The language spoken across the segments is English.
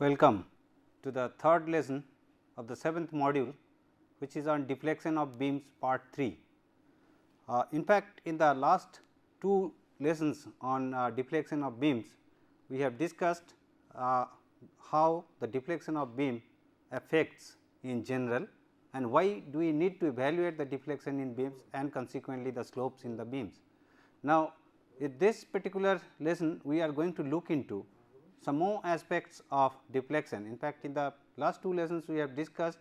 Welcome to the third lesson of the seventh module, which is on deflection of beams part 3. In fact, in the last two lessons on deflection of beams, we have discussed how the deflection of beam affects in general and why do we need to evaluate the deflection in beams and consequently the slopes in the beams. Now, in this particular lesson we are going to look into some more aspects of deflection. In fact, in the last two lessons we have discussed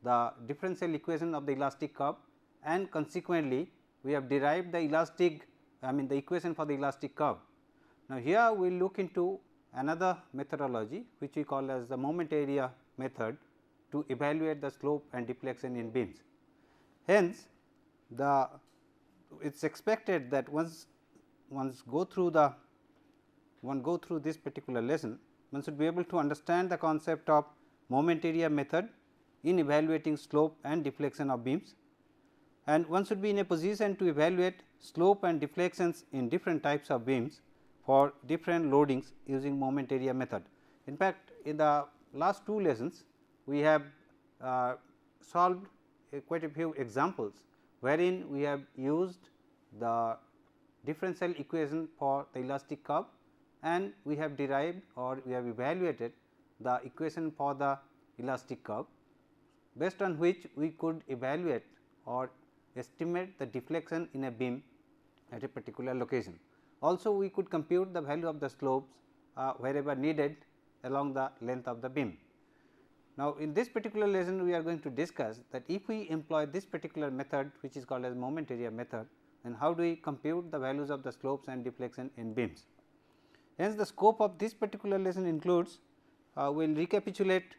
the differential equation of the elastic curve and consequently we have derived the the equation for the elastic curve. Now, here we will look into another methodology which we call as the moment area method to evaluate the slope and deflection in beams. Hence, it is expected that once go through this particular lesson, one should be able to understand the concept of moment area method in evaluating slope and deflection of beams, and one should be in a position to evaluate slope and deflections in different types of beams for different loadings using moment area method. In fact, in the last two lessons we have solved quite a few examples wherein we have used the differential equation for the elastic curve and we have derived or we have evaluated the equation for the elastic curve, based on which we could evaluate or estimate the deflection in a beam at a particular location. Also, we could compute the value of the slopes wherever needed along the length of the beam. Now, in this particular lesson we are going to discuss that if we employ this particular method which is called as moment area method, then how do we compute the values of the slopes and deflection in beams. Hence, the scope of this particular lesson includes we will recapitulate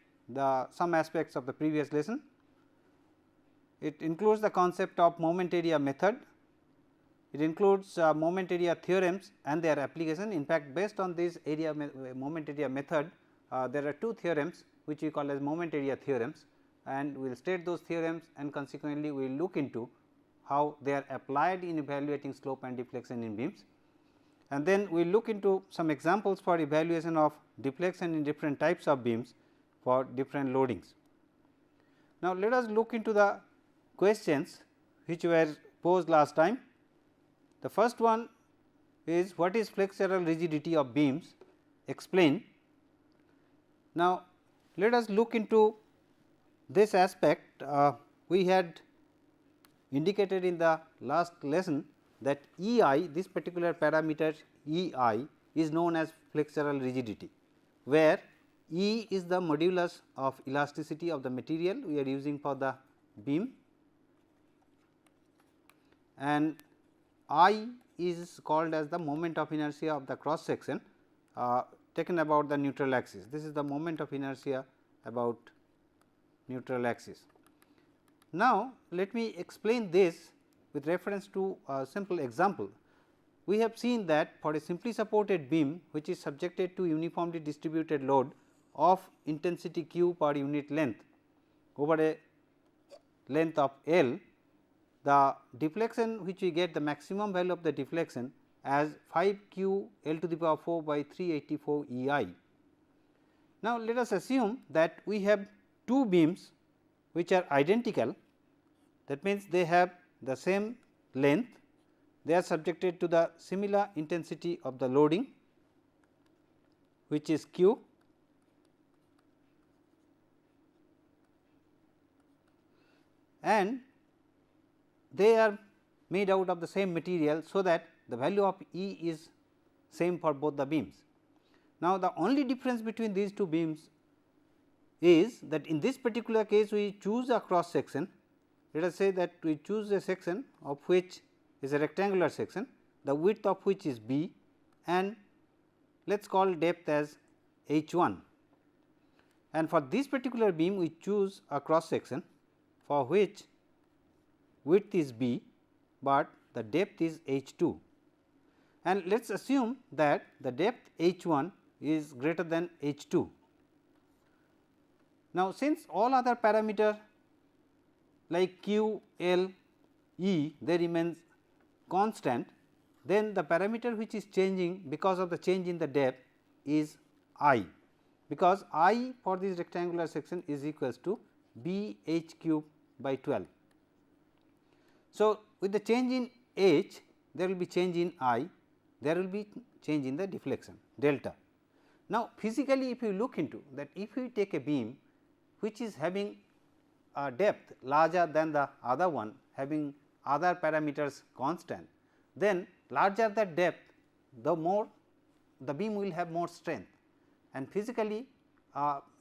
some aspects of the previous lesson. It includes the concept of moment area method, it includes moment area theorems and their application. In fact, based on this moment area method, there are two theorems which we call as moment area theorems, and we will state those theorems and consequently we will look into how they are applied in evaluating slope and deflection in beams. And then we will look into some examples for evaluation of deflection in different types of beams for different loadings. Now, let us look into the questions which were posed last time. The first one is what is flexural rigidity of beams, explain. Now, let us look into this aspect. We had indicated in the last lesson that E I, this particular parameter E I is known as flexural rigidity, where E is the modulus of elasticity of the material we are using for the beam and I is called as the moment of inertia of the cross section taken about the neutral axis. This is the moment of inertia about neutral axis. Now, let me explain this with reference to a simple example. We have seen that for a simply supported beam which is subjected to uniformly distributed load of intensity Q per unit length over a length of L, the deflection which we get, the maximum value of the deflection as 5 Q L to the power 4 by 384 E I. Now, let us assume that we have two beams which are identical, that means they have the same length, they are subjected to the similar intensity of the loading which is Q, and they are made out of the same material, so that the value of E is same for both the beams. Now, the only difference between these two beams is that in this particular case we choose a cross section. Let us say that we choose a section of which is a rectangular section, the width of which is B, and let us call depth as H1, and for this particular beam we choose a cross section for which width is B, but the depth is H2, and let us assume that the depth H1 is greater than H2. Now, since all other parameter like Q, L, E they remains constant, then the parameter which is changing because of the change in the depth is I. because I for this rectangular section is equals to b h cube by 12. So, with the change in h there will be change in I, there will be change in the deflection delta. Now, physically if you look into that, if you take a beam which is having a depth larger than the other one, having other parameters constant, then larger the depth, the more the beam will have more strength, and physically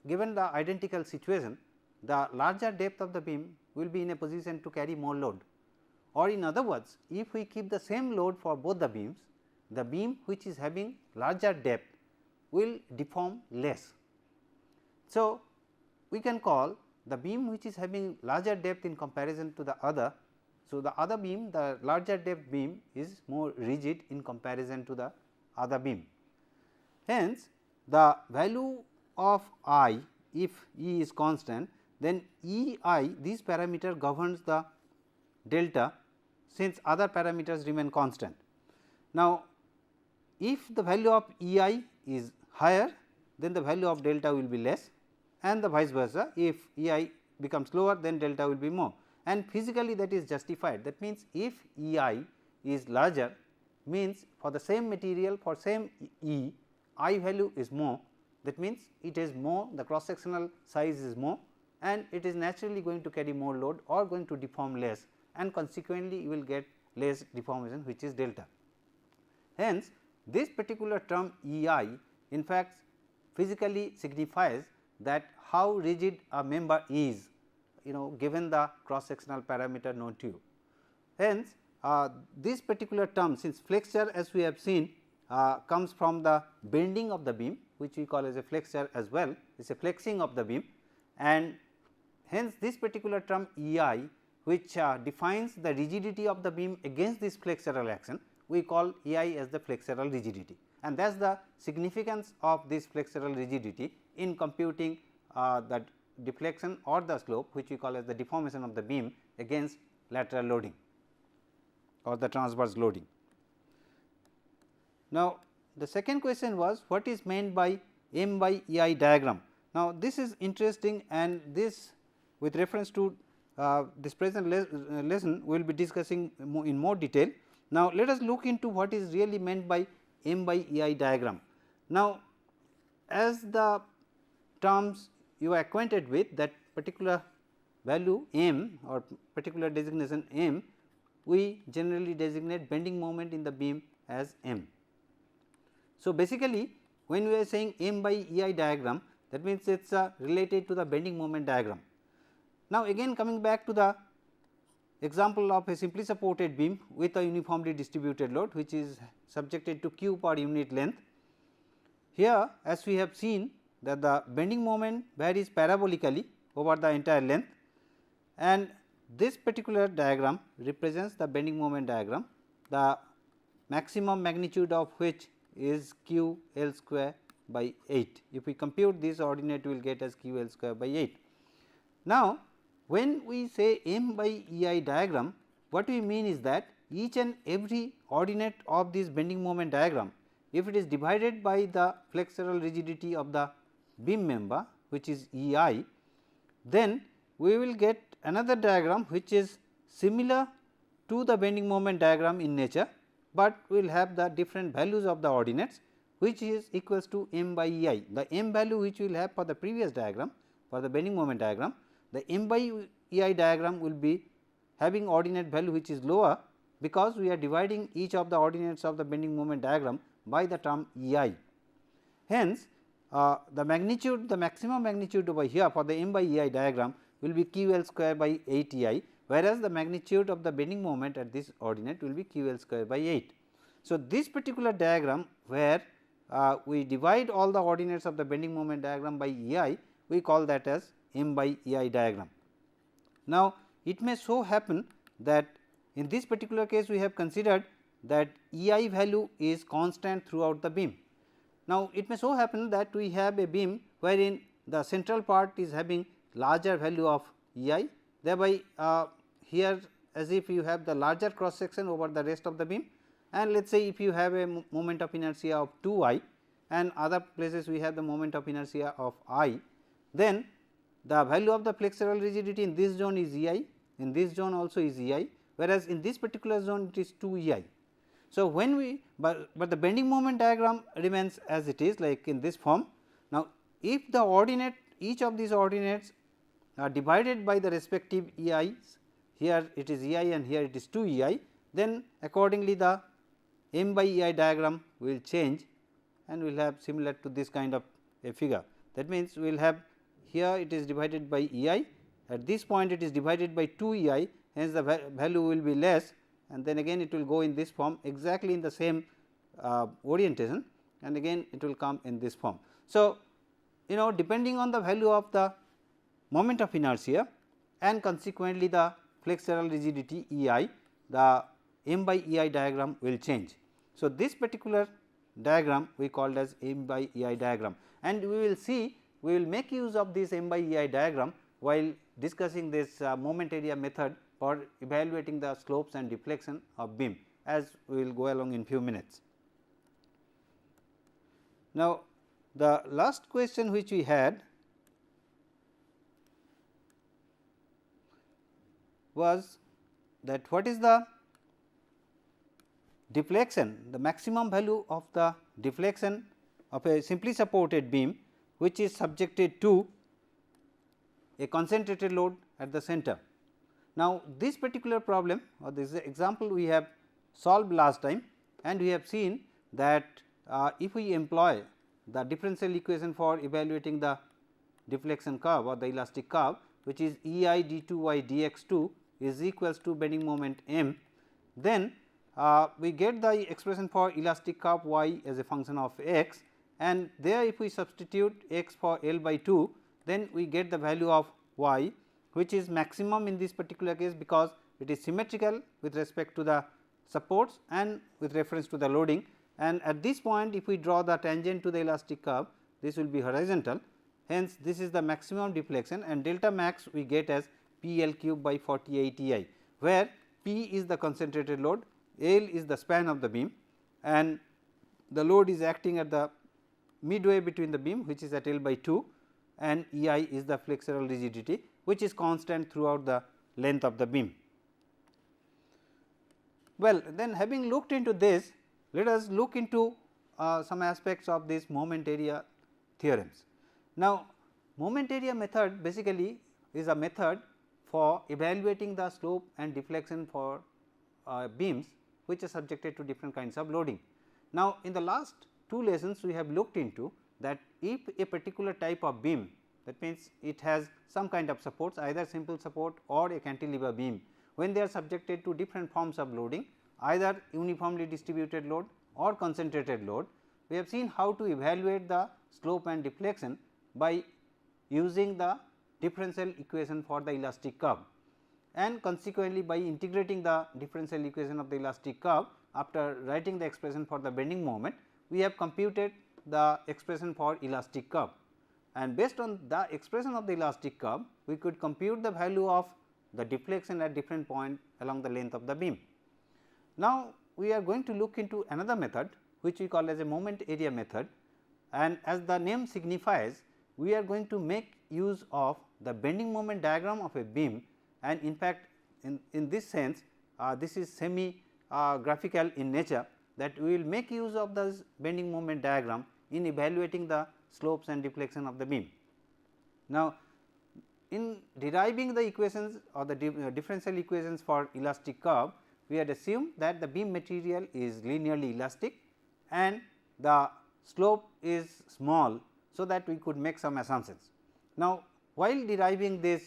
given the identical situation, the larger depth of the beam will be in a position to carry more load, or in other words, if we keep the same load for both the beams, the beam which is having larger depth will deform less. So, we can call the beam which is having larger depth in comparison to the other. So, the other beam, the larger depth beam is more rigid in comparison to the other beam. Hence, the value of I, if E is constant, then E I, this parameter governs the delta, since other parameters remain constant. Now, if the value of E I is higher, then the value of delta will be less, and the vice versa. If E I becomes lower, then delta will be more, and physically that is justified. That means, if E I is larger, means for the same material, for same E, I value is more, that means it is more, the cross sectional size is more, and it is naturally going to carry more load or going to deform less, and consequently you will get less deformation, which is delta. Hence, this particular term E I in fact physically signifies that how rigid a member is, given the cross sectional parameter known to you. Hence, this particular term, since flexure as we have seen comes from the bending of the beam, which we call as a flexure as well, is a flexing of the beam, and hence this particular term E I, which defines the rigidity of the beam against this flexural action, we call E I as the flexural rigidity, and that is the significance of this flexural rigidity in computing the deflection or the slope, which we call as the deformation of the beam against lateral loading or the transverse loading. Now, the second question was, what is meant by M by E I diagram. Now, this is interesting, and this with reference to this present lesson we will be discussing in more detail. Now, let us look into what is really meant by M by E I diagram. Now, as the terms you are acquainted with, that particular value M or particular designation M, we generally designate bending moment in the beam as M. So, basically when we are saying M by E I diagram, that means it is related to the bending moment diagram. Now, again coming back to the example of a simply supported beam with a uniformly distributed load, which is subjected to Q per unit length. Here, as we have seen that the bending moment varies parabolically over the entire length, and this particular diagram represents the bending moment diagram, the maximum magnitude of which is Q L square by 8. If we compute this ordinate, we will get as Q L square by 8. Now, when we say M by E I diagram, what we mean is that each and every ordinate of this bending moment diagram, if it is divided by the flexural rigidity of the beam member, which is E I, then we will get another diagram which is similar to the bending moment diagram in nature, but we will have the different values of the ordinates, which is equals to M by E I. The M value which we will have for the previous diagram, for the bending moment diagram, the M by E I diagram will be having ordinate value which is lower, because we are dividing each of the ordinates of the bending moment diagram by the term E I. Hence, the magnitude, the maximum magnitude over here for the M by E I diagram will be Q L square by 8 E I, whereas the magnitude of the bending moment at this ordinate will be Q L square by 8. So, this particular diagram where we divide all the ordinates of the bending moment diagram by E I, we call that as M by E I diagram. Now, it may so happen that in this particular case we have considered that E I value is constant throughout the beam. Now, it may so happen that we have a beam wherein the central part is having larger value of E I, thereby here as if you have the larger cross section over the rest of the beam, and let us say if you have a moment of inertia of 2 I, and other places we have the moment of inertia of I, then the value of the flexural rigidity in this zone is E I, in this zone also is E I, whereas in this particular zone it is 2 E I. So, when we but the bending moment diagram remains as it is, like in this form. Now, if the ordinate, each of these ordinates are divided by the respective E I's, here it is E I and here it is 2 E I, then accordingly the m by E I diagram will change and we will have similar to this kind of a figure. That means, we will have here it is divided by E I, at this point it is divided by 2 E I, hence the value will be less, and then again it will go in this form exactly in the same orientation, and again it will come in this form. So, depending on the value of the moment of inertia and consequently the flexural rigidity E I, the m by E I diagram will change. So, this particular diagram we called as m by E I diagram, and we will see, we will make use of this m by E I diagram while discussing this moment area method for evaluating the slopes and deflection of beam, as we will go along in few minutes. Now, the last question which we had was that what is the deflection, the maximum value of the deflection of a simply supported beam which is subjected to a concentrated load at the center. Now, this particular problem or this example we have solved last time, and we have seen that if we employ the differential equation for evaluating the deflection curve or the elastic curve, which is E I d 2 y dx 2 is equals to bending moment m, then we get the expression for elastic curve y as a function of x, and there if we substitute x for L by 2, then we get the value of y, which is maximum in this particular case, because it is symmetrical with respect to the supports and with reference to the loading, and at this point if we draw the tangent to the elastic curve, this will be horizontal. Hence, this is the maximum deflection, and delta max we get as P L cube by 48 E I, where P is the concentrated load, L is the span of the beam, and the load is acting at the midway between the beam, which is at L by 2, and E I is the flexural rigidity, which is constant throughout the length of the beam. Well, then having looked into this, let us look into some aspects of this moment area theorems. Now, moment area method basically is a method for evaluating the slope and deflection for beams which are subjected to different kinds of loading. Now, in the last two lessons we have looked into that if a particular type of beam, that means it has some kind of supports, either simple support or a cantilever beam, when they are subjected to different forms of loading, either uniformly distributed load or concentrated load, we have seen how to evaluate the slope and deflection by using the differential equation for the elastic curve, and consequently by integrating the differential equation of the elastic curve after writing the expression for the bending moment, we have computed the expression for elastic curve, and based on the expression of the elastic curve we could compute the value of the deflection at different point along the length of the beam. Now, we are going to look into another method which we call as a moment area method, and as the name signifies, we are going to make use of the bending moment diagram of a beam, and in fact, in this sense this is semi graphical in nature, that we will make use of this bending moment diagram in evaluating the slopes and deflection of the beam. Now, in deriving the equations or the differential equations for elastic curve, we had assumed that the beam material is linearly elastic and the slope is small, so that we could make some assumptions. Now, while deriving this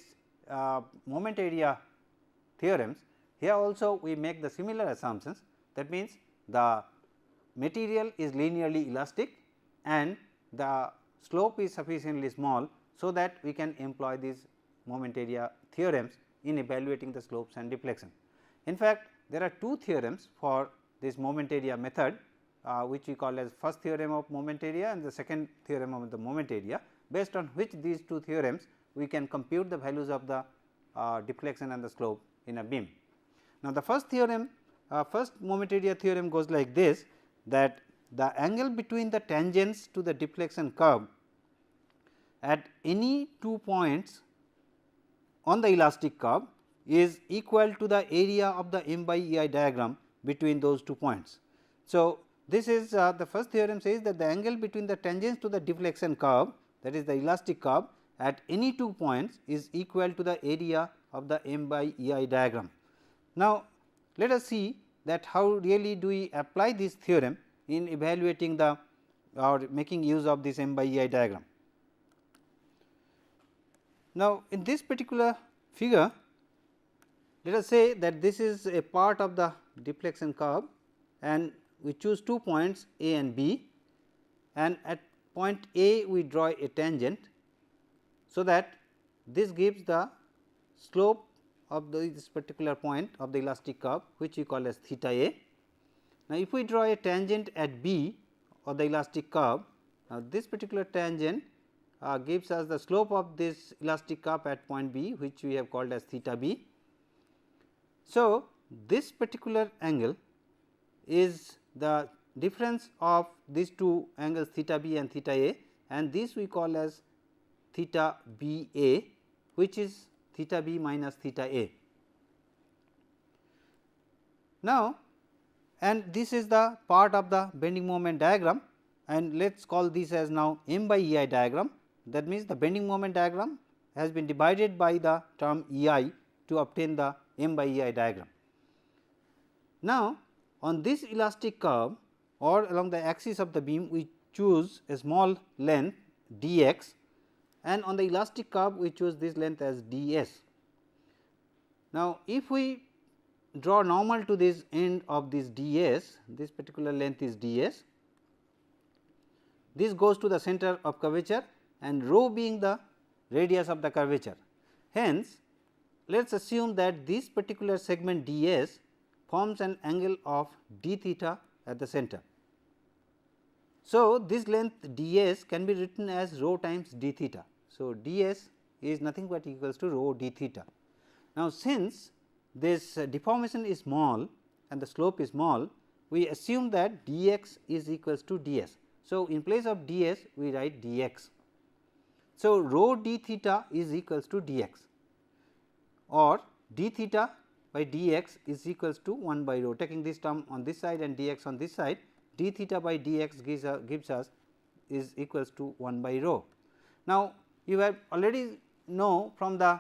moment area theorems, here also we make the similar assumptions, that means the material is linearly elastic and the slope is sufficiently small, so that we can employ these moment area theorems in evaluating the slopes and deflection. In fact, there are two theorems for this moment area method, which we call as first theorem of moment area and the second theorem of the moment area, based on which these two theorems we can compute the values of the deflection and the slope in a beam. Now, the first theorem, first moment area theorem goes like this, that the angle between the tangents to the deflection curve at any 2 points on the elastic curve is equal to the area of the m by E I diagram between those 2 points. So, this is the first theorem says that the angle between the tangents to the deflection curve, that is the elastic curve, at any 2 points is equal to the area of the m by E I diagram. Now, let us see that how really do we apply this theorem in evaluating the or making use of this m by E I diagram. Now, in this particular figure, let us say that this is a part of the deflection curve and we choose 2 points A and B, and at point A we draw a tangent. So, that this gives the slope of this particular point of the elastic curve, which we call as theta A. Now, if we draw a tangent at B of the elastic curve, now this particular tangent gives us the slope of this elastic curve at point B, which we have called as theta B. So, this particular angle is the difference of these two angles theta B and theta A, and this we call as theta B A, which is theta B minus theta A. Now, and this is the part of the bending moment diagram, and let us call this as now m by E I diagram. That means, the bending moment diagram has been divided by the term E I to obtain the m by E I diagram. Now, on this elastic curve or along the axis of the beam, we choose a small length d x, and on the elastic curve we choose this length as d s. Now, if we draw normal to this end of this d s, this particular length is d s, this goes to the center of curvature and rho being the radius of the curvature. Hence, let us assume that this particular segment d s forms an angle of d theta at the center. So, this length d s can be written as rho times d theta. So, d s is nothing but equals to rho d theta. Now, since this deformation is small and the slope is small, we assume that d x is equals to d s. So, in place of d s we write d x. So, rho d theta is equals to d x, or d theta by d x is equals to 1 by rho, taking this term on this side and d x on this side, d theta by d x gives us is equals to 1 by rho. Now, you have already know from the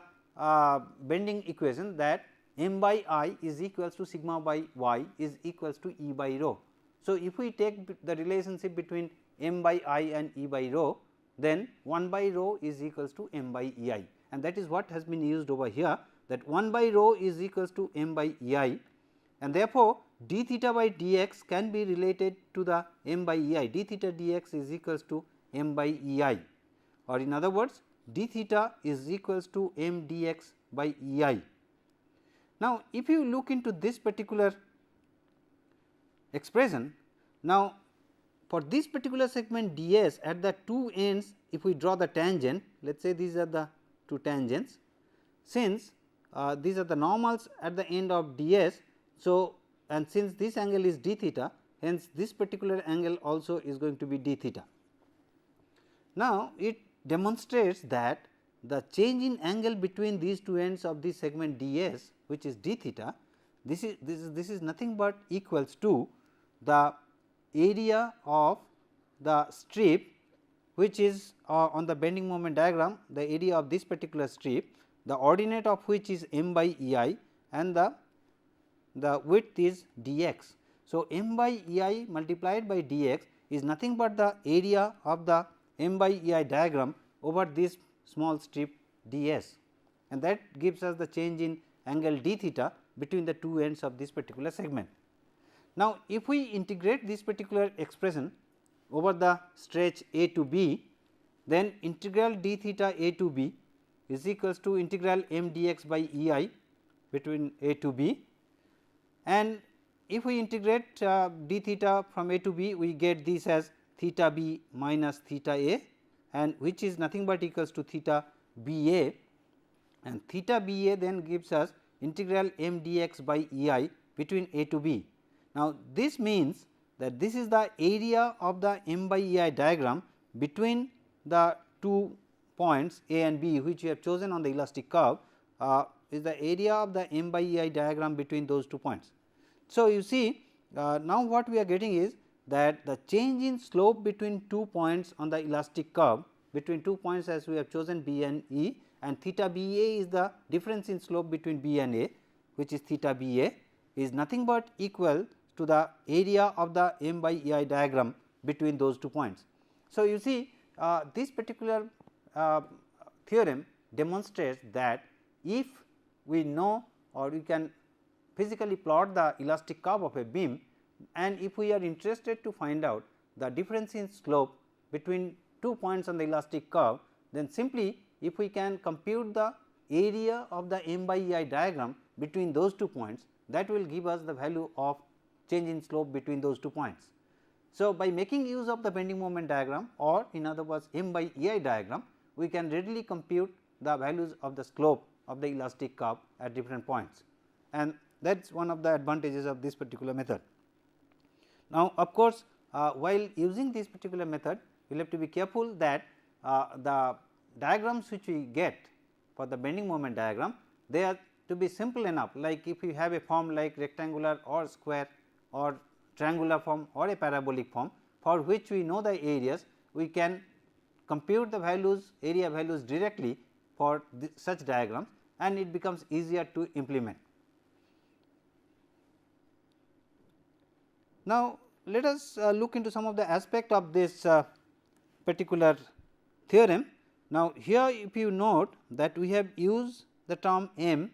bending equation that m by I is equals to sigma by y is equals to E by rho. So, if we take the relationship between m by I and E by rho, then 1 by rho is equals to m by E I, and that is what has been used over here, that 1 by rho is equals to m by E I, and therefore, d theta by d x can be related to the m by E I, d theta d x is equals to m by E I, or in other words d theta is equals to m d x by E I. Now, if you look into this particular expression, now for this particular segment d s at the two ends, if we draw the tangent, let us say these are the two tangents, since these are the normals at the end of d s. So, and since this angle is d theta, hence this particular angle also is going to be d theta. Now, it demonstrates that the change in angle between these two ends of this segment d s, which is d theta, this is nothing but equals to the area of the strip, which is on the bending moment diagram, the area of this particular strip, the ordinate of which is m by E I and the width is d x. So, m by E I multiplied by d x is nothing but the area of the m by E I diagram over this small strip d s, and that gives us the change in angle d theta between the two ends of this particular segment. Now, if we integrate this particular expression over the stretch a to b, then integral d theta a to b is equals to integral m d x by E I between a to b, and if we integrate d theta from a to b, we get this as theta b minus theta a, and which is nothing but equals to theta b a, and theta b a then gives us integral m d x by E I between a to b. Now, this means that this is the area of the m by E I diagram between the two points A and B, which we have chosen on the elastic curve, is the area of the m by E I diagram between those 2 points. So, you see now what we are getting is that the change in slope between 2 points on the elastic curve, between 2 points as we have chosen B and E, and theta B A is the difference in slope between B and A, which is theta B A, is nothing but equal to the area of the m by E I diagram between those 2 points. So, you see this particular theorem demonstrates that if we know or we can physically plot the elastic curve of a beam, and if we are interested to find out the difference in slope between 2 points on the elastic curve, then simply if we can compute the area of the m by E I diagram between those 2 points, that will give us the value of change in slope between those 2 points. So, by making use of the bending moment diagram, or in other words m by E I diagram, we can readily compute the values of the slope of the elastic curve at different points, and that is one of the advantages of this particular method. Now, of course, while using this particular method, we will have to be careful that the diagrams which we get for the bending moment diagram, they are to be simple enough, like if you have a form like rectangular or square or triangular form or a parabolic form, for which we know the areas, we can compute the values, area values directly for such diagrams, and it becomes easier to implement. Now, let us look into some of the aspect of this particular theorem. Now, here if you note that we have used the term m,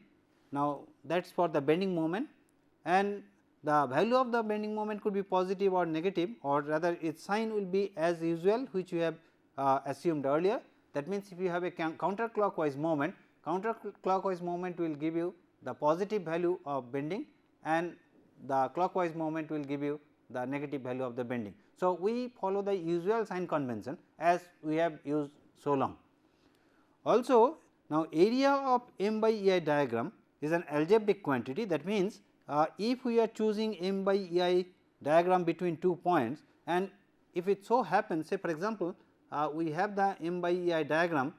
now that is for the bending moment, and the value of the bending moment could be positive or negative, or rather its sign will be as usual, which we have assumed earlier. That means, if you have a counterclockwise moment, counterclockwise moment will give you the positive value of bending, and the clockwise moment will give you the negative value of the bending. So, we follow the usual sign convention as we have used so long. Also, now area of m by E I diagram is an algebraic quantity. That means, if we are choosing m by E I diagram between 2 points, and if it so happens, say for example, we have the m by E I diagram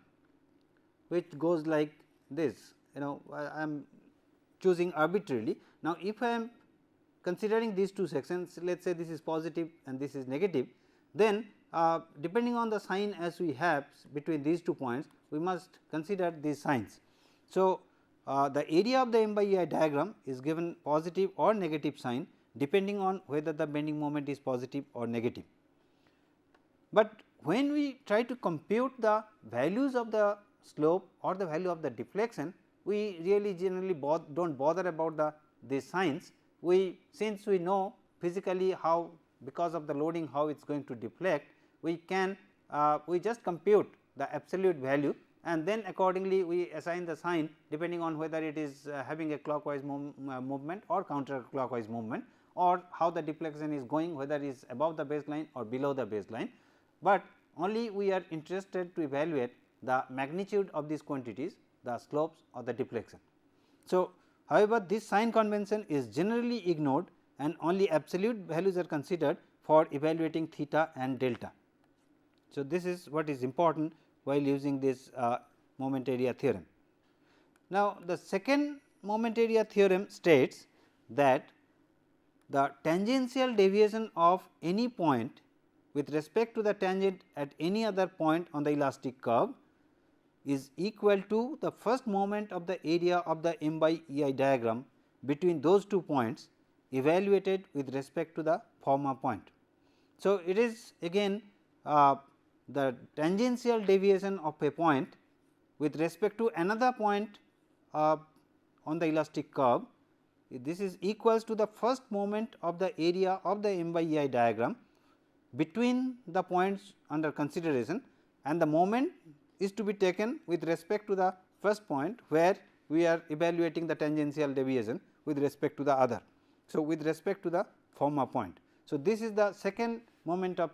which goes like this, I am choosing arbitrarily. Now, if I am considering these two sections, let us say this is positive and this is negative, then depending on the sign as we have between these 2 points, we must consider these signs. So, the area of the m by E I diagram is given positive or negative sign depending on whether the bending moment is positive or negative. But when we try to compute the values of the slope or the value of the deflection, we really generally do not bother about these signs. Since we know physically how, because of the loading, how it is going to deflect, we can we just compute the absolute value, and then accordingly we assign the sign depending on whether it is having a clockwise movement or counterclockwise movement, or how the deflection is going, whether it is above the baseline or below the baseline, but only we are interested to evaluate the magnitude of these quantities, the slopes or the deflection. So, however, this sign convention is generally ignored, and only absolute values are considered for evaluating theta and delta. So, this is what is important while using this moment area theorem. Now, the second moment area theorem states that the tangential deviation of any point with respect to the tangent at any other point on the elastic curve is equal to the first moment of the area of the m by E I diagram between those 2 points evaluated with respect to the former point. So, it is again the tangential deviation of a point with respect to another point on the elastic curve. This is equals to the first moment of the area of the m by E I diagram between the points under consideration, and the moment is to be taken with respect to the first point where we are evaluating the tangential deviation with respect to the other. So, with respect to the former point. So, this is the second moment of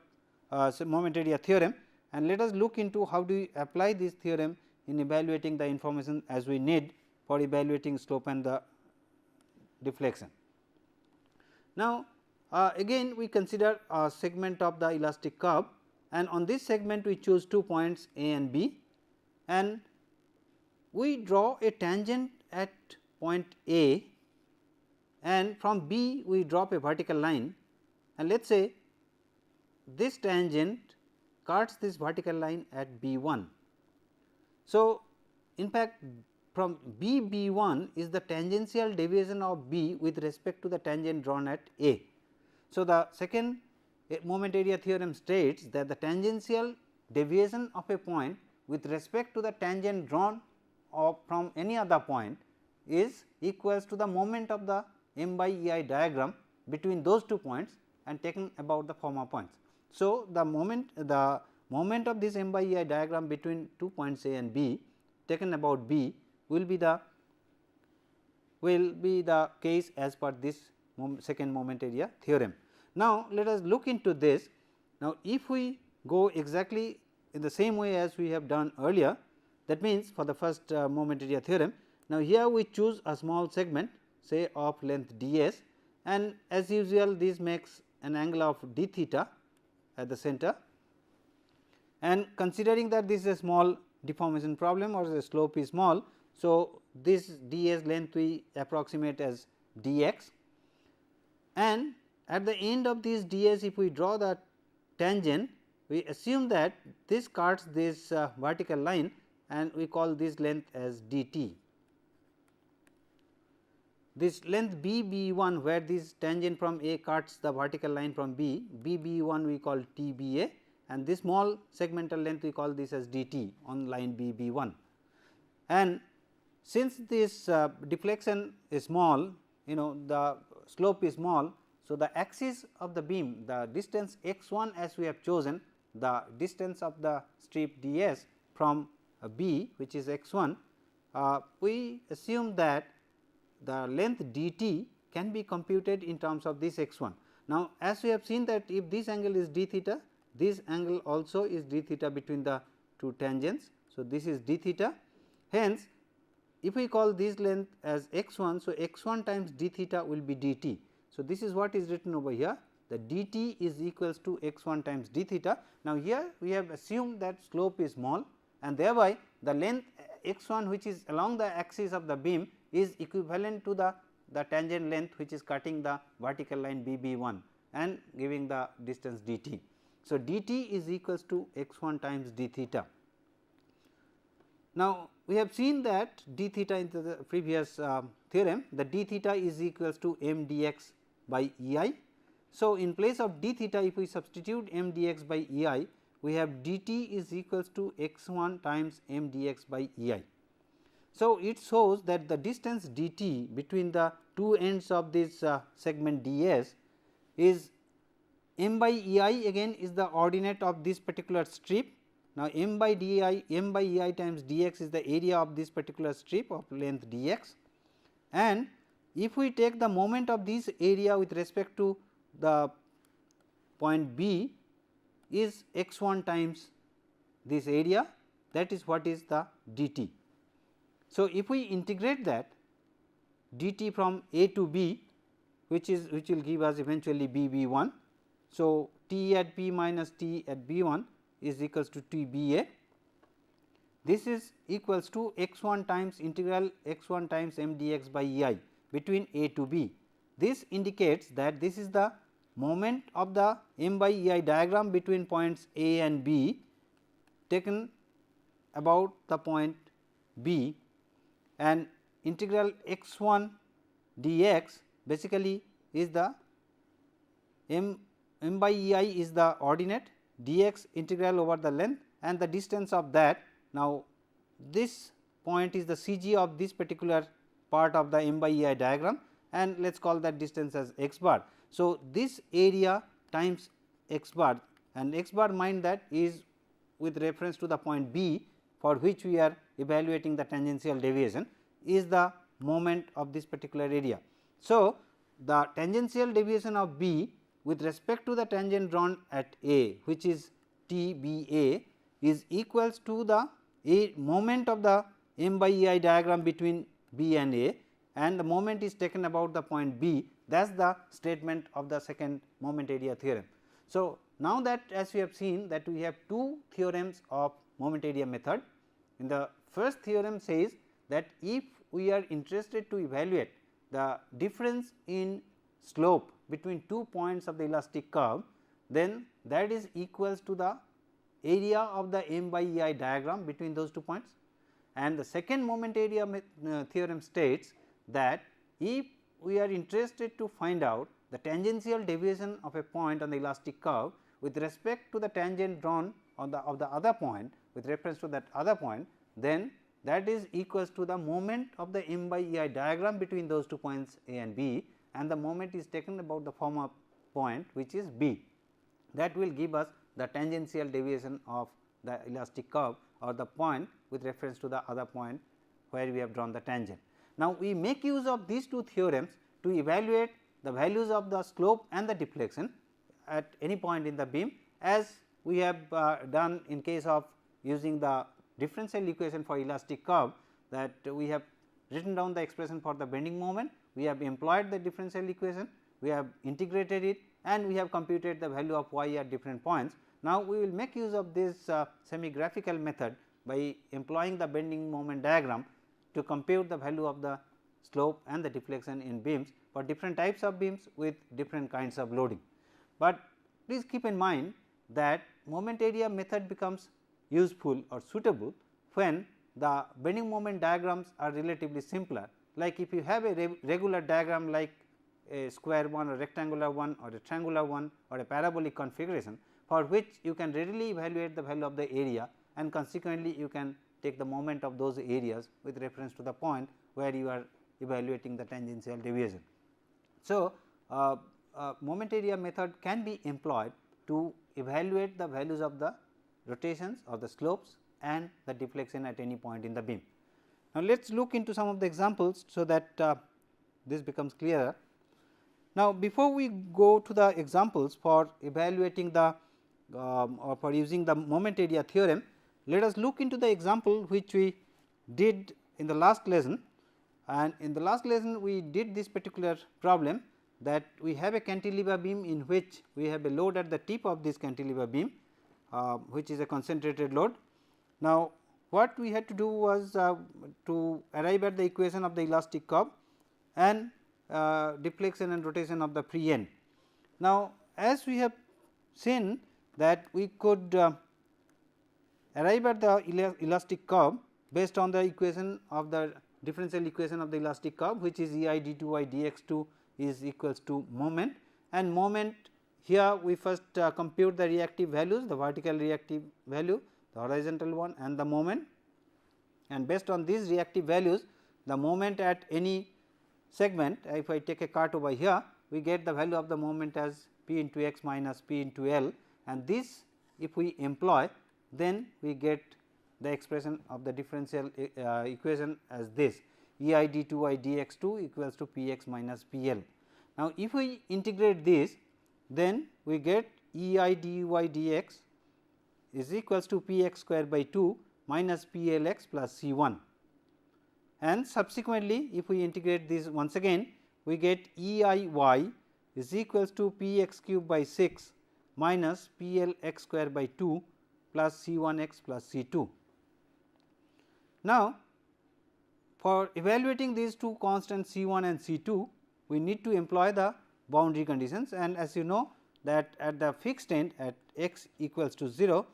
moment area theorem, and let us look into how do we apply this theorem in evaluating the information as we need for evaluating slope and the deflection. Now, Again we consider a segment of the elastic curve, and on this segment we choose 2 points A and B, and we draw a tangent at point A, and from B we drop a vertical line, and let us say this tangent cuts this vertical line at B1. So, in fact, from B1 is the tangential deviation of B with respect to the tangent drawn at A. So, the second moment area theorem states that the tangential deviation of a point with respect to the tangent drawn from any other point is equals to the moment of the m by E I diagram between those 2 points and taken about the former points. So, the moment of this m by E I diagram between 2 points A and B taken about B will be the case as per this second moment area theorem. Now, let us look into this. Now, if we go exactly in the same way as we have done earlier, that means for the first moment area theorem. Now, here we choose a small segment say of length ds, and as usual this makes an angle of d theta at the center, and considering that this is a small deformation problem or the slope is small. So, this ds length we approximate as dx, and at the end of this ds if we draw the tangent, we assume that this cuts this vertical line and we call this length as dt. This length B1 where this tangent from A cuts the vertical line from B1 we call TBA, and this small segmental length we call this as dt on line BB1. And since this deflection is small, the slope is small. So, the axis of the beam, the distance x1 as we have chosen, the distance of the strip ds from B which is x1, we assume that the length dt can be computed in terms of this x1. Now, as we have seen that if this angle is d theta, this angle also is d theta between the 2 tangents. So, this is d theta. Hence, if we call this length as x1, so x1 times d theta will be dt. So, this is what is written over here, the dt is equals to x1 times d theta. Now, here we have assumed that slope is small, and thereby the length x1 which is along the axis of the beam is equivalent to the tangent length which is cutting the vertical line BB1 and giving the distance dt. So, dt is equals to x1 times d theta. Now, we have seen that d theta in the previous theorem, the d theta is equals to m dx by E I. So, in place of d theta if we substitute m dx by E I, we have dt is equals to x1 times m dx by E I. So, it shows that the distance dt between the 2 ends of this segment ds is m by E I, again is the ordinate of this particular strip. Now, m by E I times dx is the area of this particular strip of length dx, and if we take the moment of this area with respect to the point B is x1 times this area, that is what is the dt. So, if we integrate that dt from A to B, which will give us eventually BB1. So, T at P minus T at B1 is equals to TBA. This is equals to x1 times integral x1 times m dx by E I between A to B. This indicates that this is the moment of the m by E I diagram between points A and B taken about the point B, and integral x1 dx basically is the m by E I is the ordinate, dx integral over the length and the distance of that. Now, this point is the CG of this particular part of the m by E I diagram, and let us call that distance as x bar. So, this area times x bar, and x bar mind that is with reference to the point B for which we are evaluating the tangential deviation, is the moment of this particular area. So, the tangential deviation of B with respect to the tangent drawn at A, which is TBA, is equals to the moment of the m by E I diagram between B and A, and the moment is taken about the point B, that is the statement of the second moment area theorem. So, now that as we have seen that we have two theorems of moment area method. In the first theorem says that if we are interested to evaluate the difference in slope between 2 points of the elastic curve, then that is equals to the area of the m by E I diagram between those 2 points. And the second moment area theorem states that if we are interested to find out the tangential deviation of a point on the elastic curve with respect to the tangent drawn on the other point with reference to that other point, then that is equals to the moment of the m by E I diagram between those 2 points A and B, and the moment is taken about the form of point which is B. That will give us the tangential deviation of the elastic curve or the point with reference to the other point where we have drawn the tangent. Now, we make use of these two theorems to evaluate the values of the slope and the deflection at any point in the beam, as we have done in case of using the differential equation for elastic curve, that we have written down the expression for the bending moment, we have employed the differential equation, we have integrated it and we have computed the value of y at different points. Now, we will make use of this semi graphical method by employing the bending moment diagram to compute the value of the slope and the deflection in beams for different types of beams with different kinds of loading. But please keep in mind that moment area method becomes useful or suitable when the bending moment diagrams are relatively simpler, like if you have a regular diagram like a square one or rectangular one or a triangular one or a parabolic configuration, for which you can readily evaluate the value of the area, and consequently you can take the moment of those areas with reference to the point where you are evaluating the tangential deviation. So, moment area method can be employed to evaluate the values of the rotations or the slopes and the deflection at any point in the beam. Now, let us look into some of the examples, so that this becomes clearer. Now, before we go to the examples for evaluating the or for using the moment area theorem, let us look into the example which we did in the last lesson. And in the last lesson we did this particular problem, that we have a cantilever beam in which we have a load at the tip of this cantilever beam, which is a concentrated load. Now, what we had to do was to arrive at the equation of the elastic curve and deflection and rotation of the free end. Now, as we have seen that we could arrive at the elastic curve based on the equation of the differential equation of the elastic curve, which is E I d2y dx2 is equals to moment, and moment here we first compute the reactive values, the vertical reactive value, the horizontal one and the moment, and based on these reactive values the moment at any segment, if I take a cut over here, we get the value of the moment as p into x minus p into L, and this if we employ, then we get the expression of the differential equation as this E I d2y dx2 equals to p x minus p L. Now, if we integrate this, then we get E I dy dx is equals to p x square by 2 minus p L x plus C 1, and subsequently if we integrate this once again, we get E I y is equals to p x cube by 6 minus p L x square by 2 plus C 1 x plus C 2. Now, for evaluating these two constants C 1 and C 2, we need to employ the boundary conditions, and as you know that at the fixed end at x equals to 0,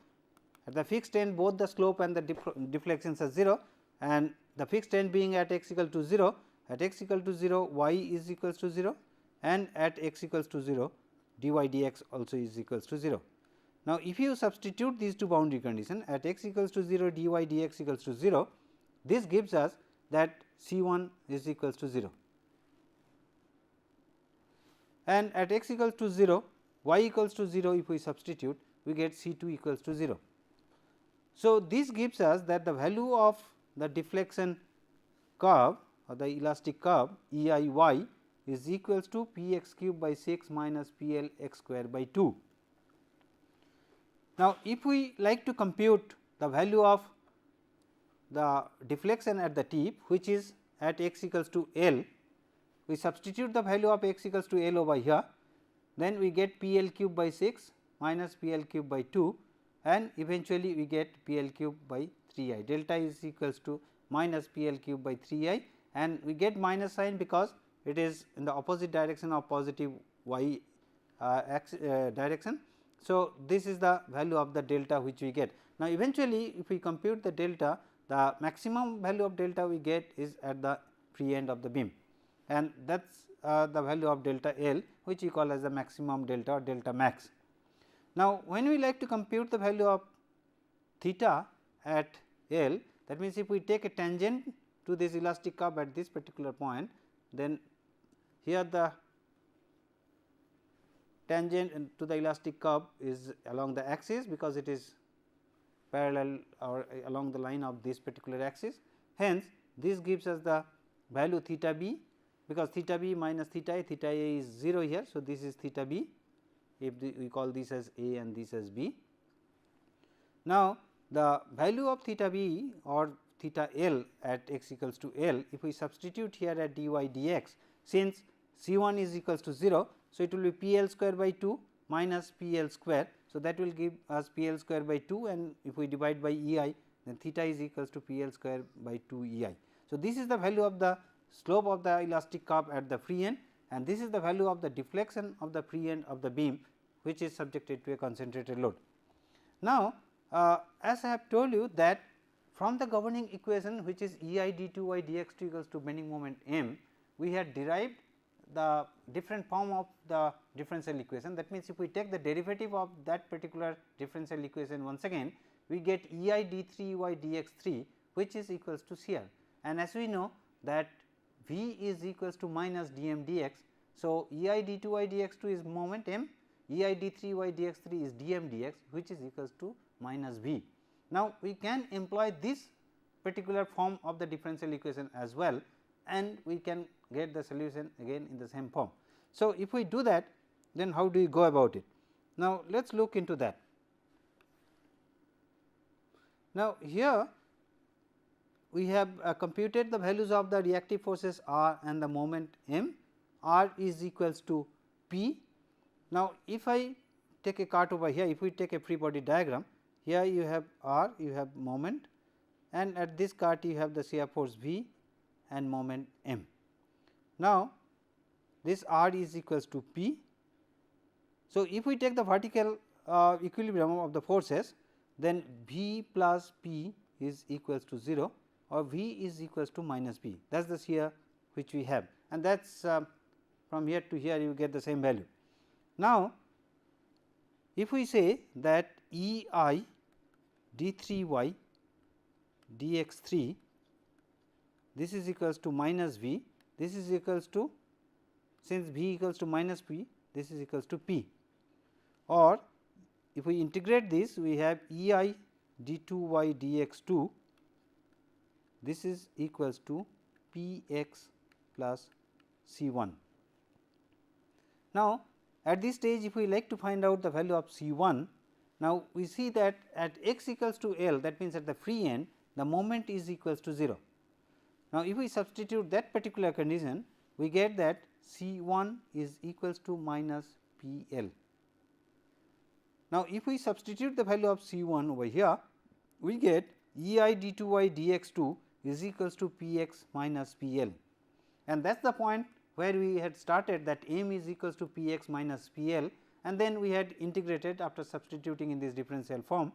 at the fixed end both the slope and the deflections are 0, and the fixed end being at x equal to 0, at x equal to 0 y is equals to 0, and at x equals to 0 dy dx also is equals to 0. Now, if you substitute these two boundary conditions at x equals to 0 dy dx equals to 0, this gives us that C 1 is equals to 0, and at x equals to 0 y equals to 0, if we substitute we get C 2 equals to 0. So, this gives us that the value of the deflection curve or the elastic curve E I y is equals to p x cube by 6 minus p L x square by 2. Now, if we like to compute the value of the deflection at the tip, which is at x equals to L, we substitute the value of x equals to L over here, then we get P L cube by 6 minus P L cube by 2 and eventually we get P L cube by 3 I. Delta is equals to minus P L cube by 3 I, and we get minus sign because it is in the opposite direction of positive y direction. So, this is the value of the delta which we get. Now, eventually if we compute the delta, the maximum value of delta we get is at the free end of the beam, and that is the value of delta L, which we call as the maximum delta or delta max. Now, when we like to compute the value of theta at L, that means if we take a tangent to this elastic curve at this particular point, then here the tangent to the elastic curve is along the axis, because it is parallel or along the line of this particular axis. Hence, this gives us the value theta b, because theta b minus theta a is 0 here. So, this is theta b, if we call this as a and this as b. Now, the value of theta b or theta L at x equals to L, if we substitute here at dy dx, since C 1 is equals to 0. So, it will be P L square by 2 minus P L square. So, that will give us P L square by 2, and if we divide by E I, then theta is equals to P L square by 2 E I. So, this is the value of the slope of the elastic curve at the free end, and this is the value of the deflection of the free end of the beam, which is subjected to a concentrated load. Now, as I have told you that from the governing equation, which is E I d 2 y dx 2 equals to bending moment m, we had derived the different form of the differential equation. That means, if we take the derivative of that particular differential equation once again, we get E I d 3 y dx 3, which is equals to C R, and as we know that V is equals to minus d m dx. So, E I d 2 y dx 2 is moment m, E I d 3 y dx 3 is d m dx, which is equals to minus V. Now, we can employ this particular form of the differential equation as well, and we can get the solution again in the same form. So, if we do that, then how do we go about it? Now, let us look into that. Now, here we have computed the values of the reactive forces R and the moment m. R is equals to P. Now, if I take a cart over here, if we take a free body diagram, here you have R, you have moment, and at this cart you have the shear force V and moment m. Now, this R is equals to P. So, if we take the vertical equilibrium of the forces, then V plus P is equals to 0, or V is equals to minus P. That is the shear which we have, and that is from here to here you get the same value. Now, if we say that E I d 3 y dx 3, this is equals to minus V, this is equals to, since V equals to minus P, this is equals to P, or if we integrate this, we have E I d 2 y dx 2, this is equals to P x plus C 1. Now, at this stage, if we like to find out the value of C 1, now we see that at x equals to L, that means at the free end, the moment is equals to 0. Now, if we substitute that particular condition, we get that C 1 is equals to minus P L. Now, if we substitute the value of C 1 over here, we get E I d 2 y dx 2 is equals to P x minus P L, and that is the point where we had started, that m is equals to P x minus P L, and then we had integrated after substituting in this differential form,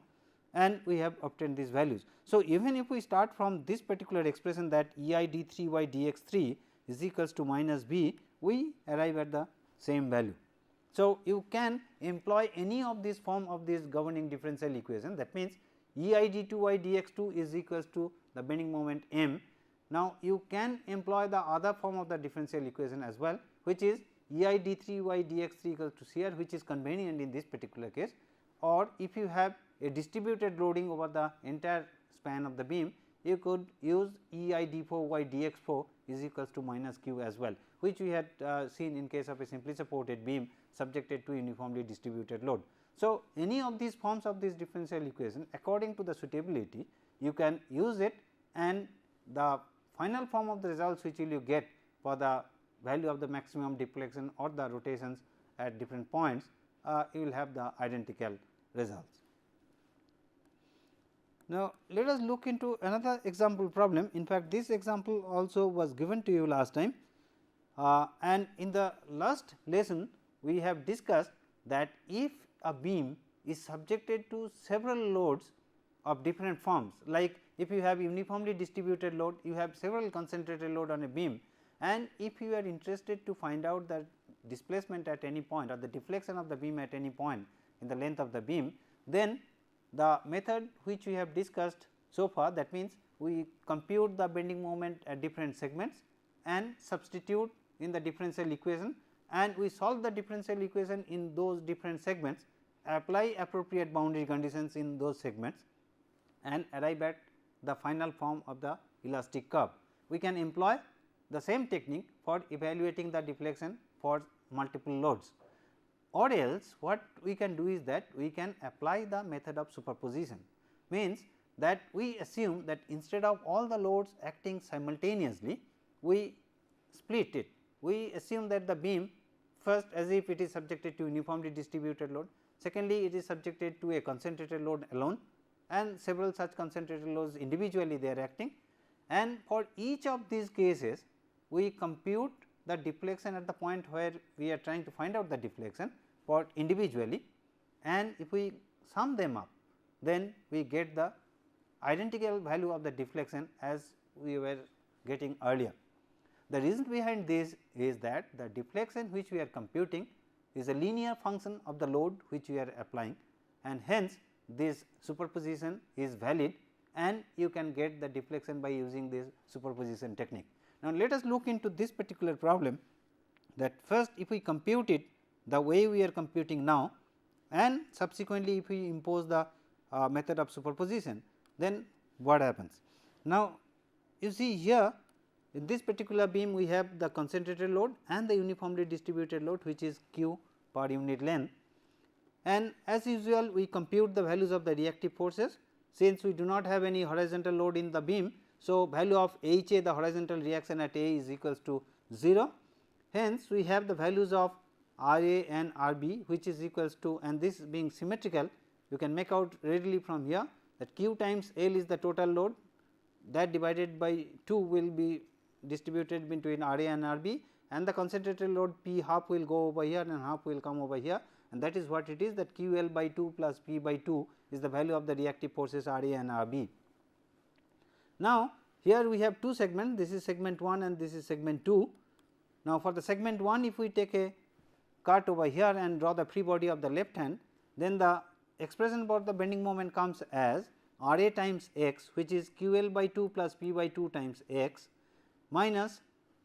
and we have obtained these values. So, even if we start from this particular expression, that E I d 3 y dx 3 is equals to minus B, we arrive at the same value. So, you can employ any of this form of this governing differential equation, that means E I d 2 y dx 2 is equals to the bending moment m. Now, you can employ the other form of the differential equation as well, which is E I d 3 y dx 3 equals to C R, which is convenient in this particular case, or if you have a distributed loading over the entire span of the beam, you could use E I d 4 y dx 4 is equals to minus q as well, which we had seen in case of a simply supported beam subjected to uniformly distributed load. So, any of these forms of this differential equation, according to the suitability, you can use it, and the final form of the results which will you get for the value of the maximum deflection or the rotations at different points, you will have the identical results. Now, let us look into another example problem. In fact, this example also was given to you last time, and in the last lesson we have discussed that if a beam is subjected to several loads of different forms, like if you have uniformly distributed load, you have several concentrated load on a beam, and if you are interested to find out the displacement at any point or the deflection of the beam at any point in the length of the beam, then the method which we have discussed so far, that means we compute the bending moment at different segments and substitute in the differential equation, and we solve the differential equation in those different segments, apply appropriate boundary conditions in those segments and arrive at the final form of the elastic curve. We can employ the same technique for evaluating the deflection for multiple loads, or else what we can do is that we can apply the method of superposition. Means that we assume that instead of all the loads acting simultaneously, we split it. We assume that the beam first as if it is subjected to uniformly distributed load, secondly it is subjected to a concentrated load alone, and several such concentrated loads individually they are acting, and for each of these cases we compute the deflection at the point where we are trying to find out the deflection for individually, and if we sum them up, then we get the identical value of the deflection as we were getting earlier. The reason behind this is that the deflection which we are computing is a linear function of the load which we are applying, and hence this superposition is valid, and you can get the deflection by using this superposition technique. Now, let us look into this particular problem, that first if we compute it the way we are computing now, and subsequently if we impose the method of superposition, then what happens. Now, you see here in this particular beam we have the concentrated load and the uniformly distributed load which is Q per unit length, and as usual we compute the values of the reactive forces. Since we do not have any horizontal load in the beam, so value of H A, the horizontal reaction at A, is equals to 0. Hence, we have the values of R A and R B which is equals to, and this being symmetrical, you can make out readily from here that Q times L is the total load, that divided by 2 will be distributed between R A and R B, and the concentrated load P half will go over here and half will come over here, and that is what it is, that Q L by 2 plus P by 2 is the value of the reactive forces R A and R B. Now, here we have two segments, this is segment 1 and this is segment 2. Now, for the segment 1, if we take a cut over here and draw the free body of the left hand, then the expression for the bending moment comes as R A times x, which is Q L by 2 plus P by 2 times x, minus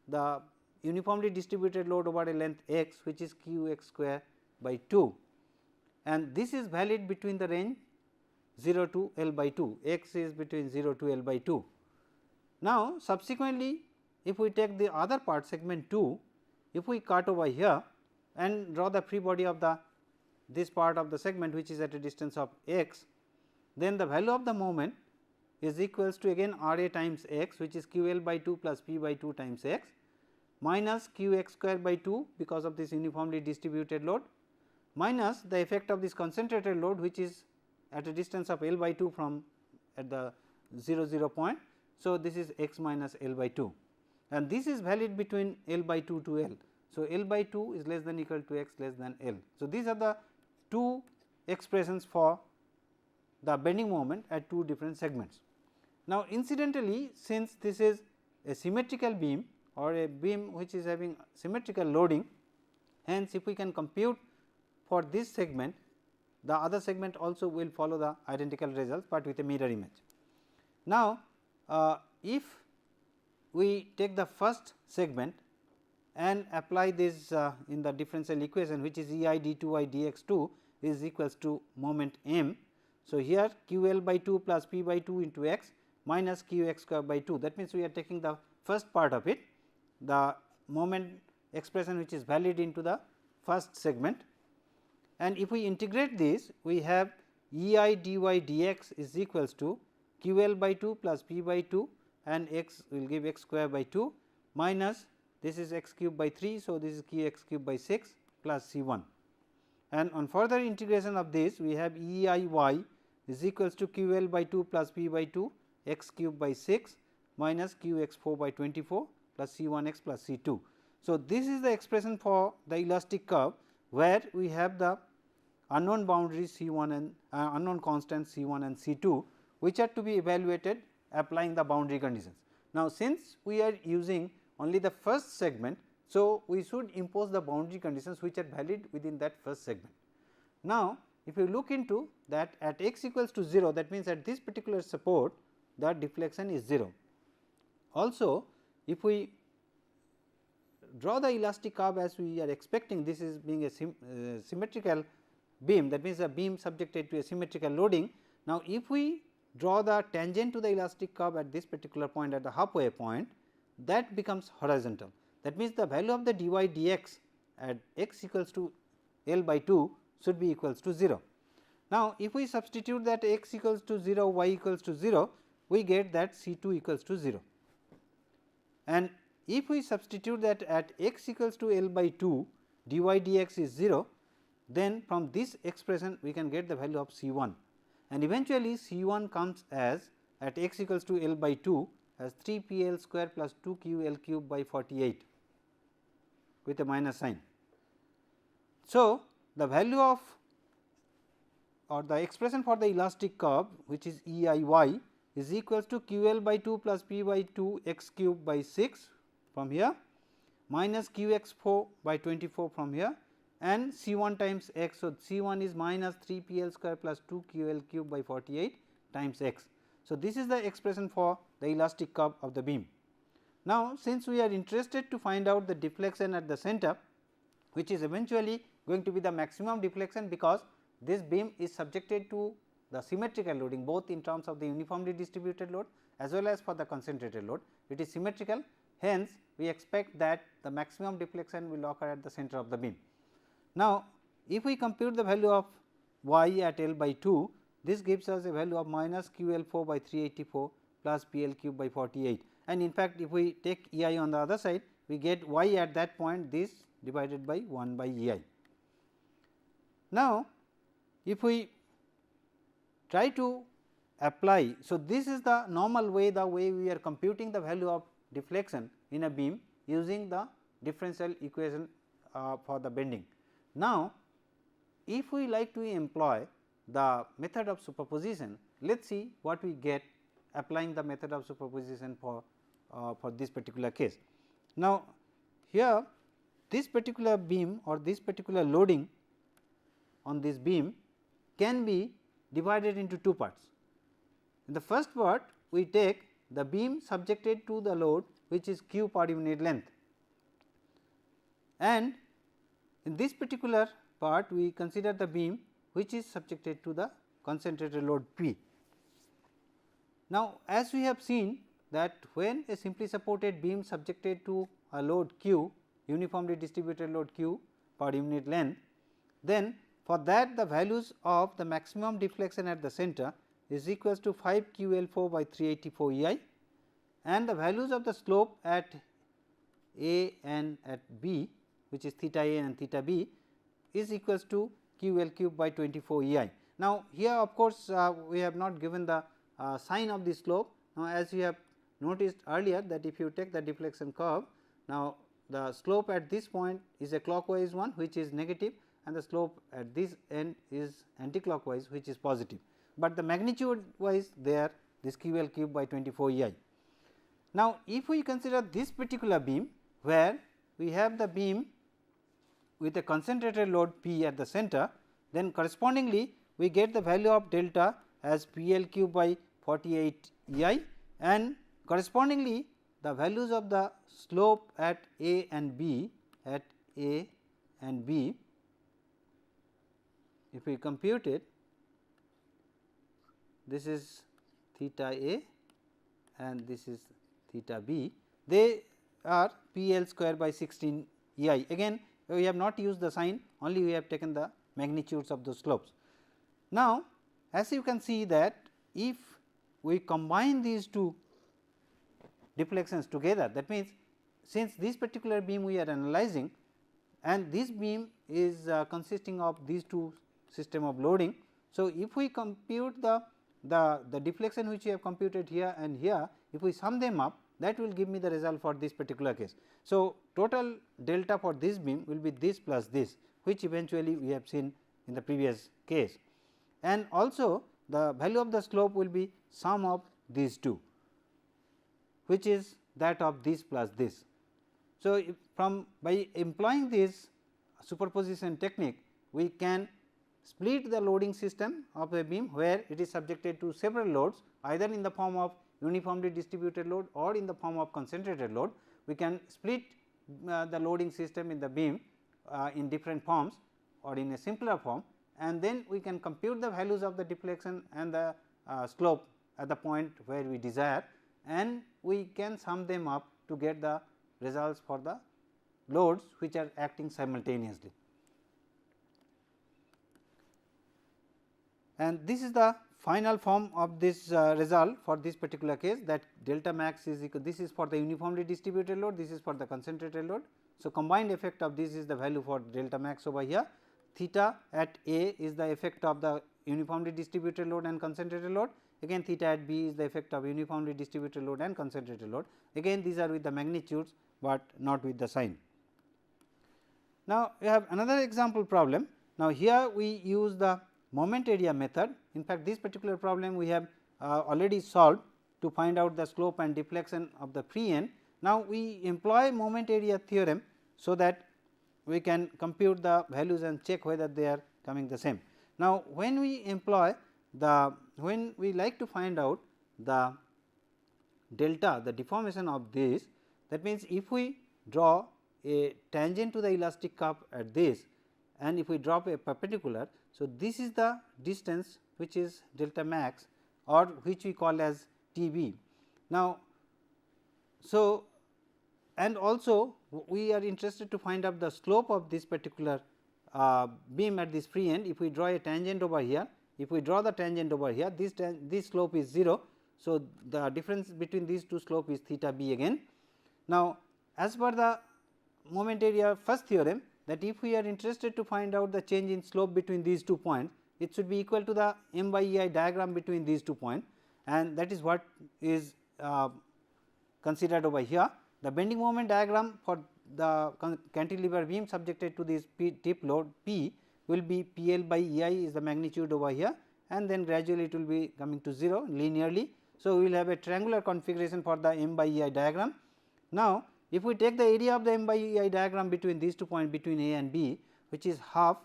the uniformly distributed load over a length x, which is Q x square by 2, and this is valid between the range 0 to L by 2, x is between 0 to L by 2. Now, subsequently if we take the other part segment 2, if we cut over here and draw the free body of the this part of the segment which is at a distance of x, then the value of the moment is equals to again R A times x, which is Q L by 2 plus P by 2 times x, minus Q x square by 2 because of this uniformly distributed load, minus the effect of this concentrated load which is at a distance of L by 2 from at the 0 point. So, this is x minus L by 2, and this is valid between L by 2 to L. So, L by 2 is less than equal to x less than L. So, these are the two expressions for the bending moment at two different segments. Now, incidentally, since this is a symmetrical beam or a beam which is having symmetrical loading, hence if we can compute for this segment, the other segment also will follow the identical results, but with a mirror image. Now, if we take the first segment and apply this in the differential equation, which is E I d 2 I dx 2 is equals to moment m. So, here Q L by 2 plus P by 2 into x minus Q x square by 2, that means we are taking the first part of it, the moment expression which is valid into the first segment, and if we integrate this, we have E I dy dx is equals to Q L by 2 plus P by 2 and x will give x square by 2 minus this is x cube by 3. So, this is q x cube by 6 plus C 1, and on further integration of this we have E I y is equals to q L by 2 plus p by 2 x cube by 6 minus q x 4 by 24 plus C 1 x plus C 2. So, this is the expression for the elastic curve, where we have the unknown boundaries C 1 and unknown constants C 1 and C 2, which are to be evaluated applying the boundary conditions. Now, since we are using only the first segment, so we should impose the boundary conditions which are valid within that first segment. Now, if you look into that at x equals to 0, that means at this particular support the deflection is 0. Also, if we draw the elastic curve as we are expecting, this is being a symmetrical beam, that means a beam subjected to a symmetrical loading. Now, if we draw the tangent to the elastic curve at this particular point at the halfway point, that becomes horizontal. That means, the value of the dy dx at x equals to L by 2 should be equals to 0. Now, if we substitute that x equals to 0, y equals to 0, we get that C 2 equals to 0, and if we substitute that at x equals to L by 2 dy dx is 0, then from this expression we can get the value of C 1, and eventually C 1 comes as at x equals to L by 2 as 3 p L square plus 2 q L cube by 48 with a minus sign. So, the value of or the expression for the elastic curve, which is E I y, is equals to q L by 2 plus p by 2 x cube by 6 from here minus q x 4 by 24 from here, and C 1 times x. So, C 1 is minus 3 p L square plus 2 q L cube by 48 times x. So, this is the expression for the elastic curve of the beam. Now, since we are interested to find out the deflection at the center, which is eventually going to be the maximum deflection, because this beam is subjected to the symmetrical loading both in terms of the uniformly distributed load as well as for the concentrated load. It is symmetrical, hence we expect that the maximum deflection will occur at the center of the beam. Now, if we compute the value of y at L by 2, this gives us a value of minus q L 4 by 384 plus p L cube by 48, and in fact, if we take E I on the other side, we get y at that point this divided by 1 by E I. Now, if we try to apply, so this is the normal way, the way we are computing the value of deflection in a beam using the differential equation for the bending. Now, if we like to employ the method of superposition, let us see what we get applying the method of superposition for this particular case. Now, here this particular beam or this particular loading on this beam can be divided into two parts. In the first part, we take the beam subjected to the load which is q per unit length, and in this particular part we consider the beam which is subjected to the concentrated load P. Now, as we have seen that when a simply supported beam subjected to a load q, uniformly distributed load q per unit length, then for that the values of the maximum deflection at the center is equals to 5 q L 4 by 384 E I, and the values of the slope at A and at B, which is theta A and theta B, is equals to q L cube by 24 E I. Now, here of course, we have not given the sign of the slope. Now, as you have noticed earlier that if you take the deflection curve, now the slope at this point is a clockwise one which is negative, and the slope at this end is anticlockwise which is positive, but the magnitude wise there this q L cube by 24 E I. Now, if we consider this particular beam where we have the beam with a concentrated load P at the center, then correspondingly we get the value of delta as P L cube by 48 E I, and correspondingly the values of the slope at A and B, at A and B, if we compute it, this is theta A and this is theta B, they are P L square by 16 E I. Again we have not used the sign, only we have taken the magnitudes of the slopes. Now, as you can see that if we combine these two deflections together. That means, since this particular beam we are analyzing and this beam is consisting of these two system of loading. So, if we compute the deflection which we have computed here and here, if we sum them up, that will give me the result for this particular case. So, total delta for this beam will be this plus this, which eventually we have seen in the previous case, and also the value of the slope will be sum of these two, which is that of this plus this. So, if from by employing this superposition technique, we can split the loading system of a beam where it is subjected to several loads, either in the form of uniformly distributed load or in the form of concentrated load. We can split the loading system in the beam in different forms or in a simpler form, and then we can compute the values of the deflection and the slope at the point where we desire, and we can sum them up to get the results for the loads which are acting simultaneously. And this is the final form of this result for this particular case, that delta max is equal, this is for the uniformly distributed load, this is for the concentrated load. So, combined effect of this is the value for delta max over here. Theta at A is the effect of the uniformly distributed load and concentrated load, again theta at B is the effect of uniformly distributed load and concentrated load, again these are with the magnitudes, but not with the sign. Now, we have another example problem. Now, here we use the moment area method. In fact, this particular problem we have already solved to find out the slope and deflection of the free end. Now, we employ moment area theorem, so that we can compute the values and check whether they are coming the same. Now, when we employ the, when we like to find out the delta, the deformation of this, that means, if we draw a tangent to the elastic curve at this and if we drop a perpendicular. So, this is the distance which is delta max, or which we call as Tb. Now, so and also we are interested to find out the slope of this particular beam at this free end. If we draw a tangent over here, if we draw the tangent over here, this slope is 0. So, the difference between these two slope is theta b again. Now, as per the moment area first theorem, that if we are interested to find out the change in slope between these 2 points, it should be equal to the m by ei diagram between these 2 points, and that is what is considered over here. The bending moment diagram for the cantilever beam subjected to this tip load P will be P L by E I is the magnitude over here, and then gradually it will be coming to 0 linearly. So, we will have a triangular configuration for the m by E I diagram. Now, if we take the area of the m by E I diagram between these 2 points between A and B, which is half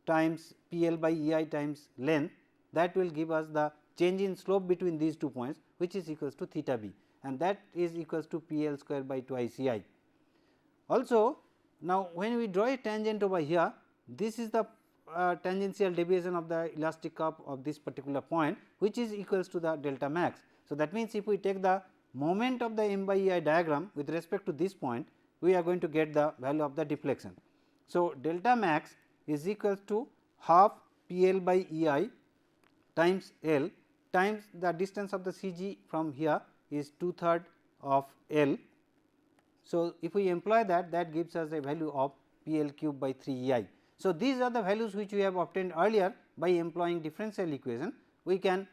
times P L by E I times length, that will give us the change in slope between these 2 points, which is equals to theta b, and that is equals to P L square by twice E I. Also, now when we draw a tangent over here, this is the tangential deviation of the elastic curve of this particular point, which is equals to the delta max. So, that means, if we take the moment of the m by E I diagram with respect to this point, we are going to get the value of the deflection. So, delta max is equals to half P L by E I times L times the distance of the C G from here is 2/3 of L. So, if we employ that, that gives us a value of P L cube by 3 E I. So, these are the values which we have obtained earlier by employing differential equation. We can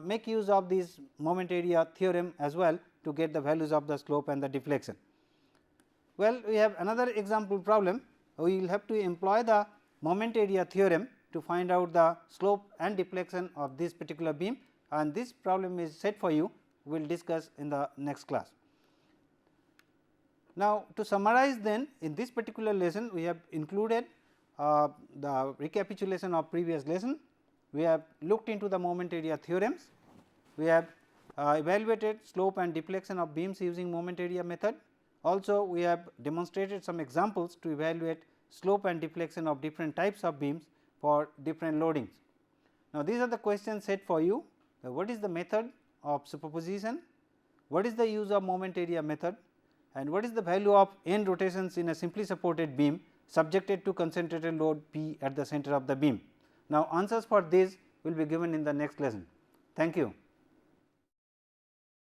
make use of this moment area theorem as well to get the values of the slope and the deflection. Well, we have another example problem. We will have to employ the moment area theorem to find out the slope and deflection of this particular beam, and this problem is set for you. We will discuss in the next class. Now, to summarize then, in this particular lesson we have included the recapitulation of previous lesson. We have looked into the moment area theorems. We have evaluated slope and deflection of beams using moment area method. Also, we have demonstrated some examples to evaluate slope and deflection of different types of beams for different loadings. Now, these are the questions set for you. What is the method of superposition? What is the use of moment area method? And what is the value of end rotations in a simply supported beam subjected to concentrated load P at the center of the beam? Now, answers for this will be given in the next lesson. Thank you.